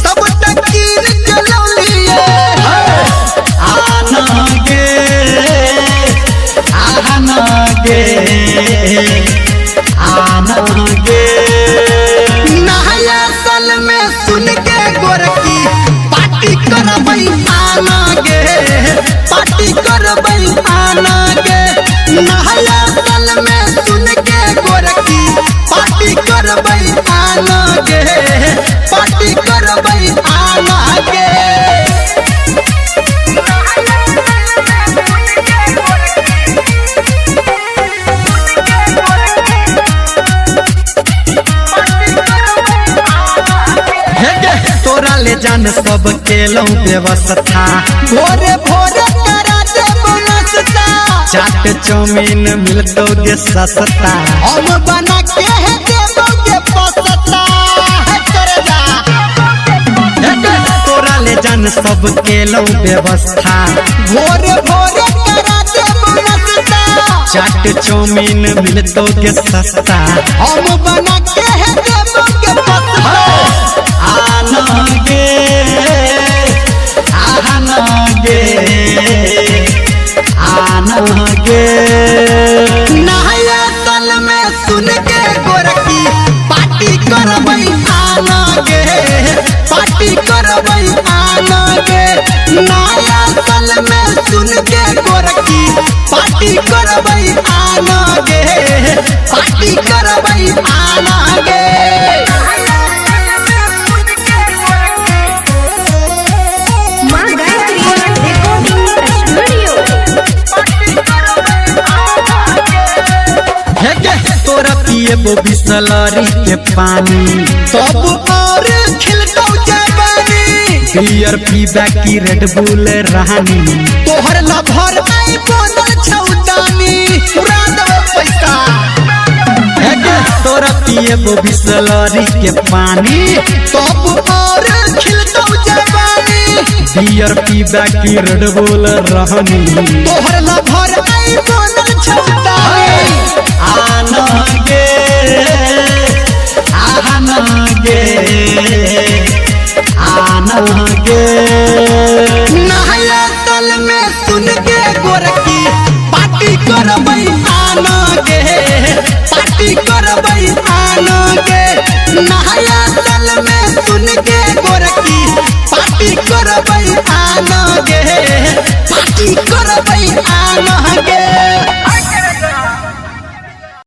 सब तकीन चलौलिए आना गे नया साल में सुन के गोरकी पार्टी करबई आना गे पार्टी करबई आना गे नया साल में सुन के गोरकी पार्टी करबई आना गे पार्टी करबई आना गे ले जान सब केलौ व्यवस्था भोरे भोरे करा दे नाश्ता चाट चाउमीन मिलतोगे सस्ता हम बना के है देबोगे पसता है करे जा तोरा ले जान सब केलौ व्यवस्था भोरे भोरे करा दे नाश्ता चाट चाउमीन मिलतोगे सस्ता हम बना के है देबोगे पसता आना गे नया साल में सुन के गोरकी पार्टी करबई आना गे पार्टी करबई आना गे नया साल में सुन के गोरकी पार्टी करबई आना गे पार्टी करबई आना गे तोरा पिएबो बिसलरी के पानी सब और खिलतौ जवानी बियर पीबा की रेड बुल रानी तोहर लभर आई बनल छौदानी उड़ा देबो पैसा तोरा पिएबो बिसलरी के पानी सब और खिलतौ जवानी बियर पीबा की रेड बुल रानी तोहर लभर आई बनल छौदानी आना गे नया साल में सुन के गोरकी पार्टी करबई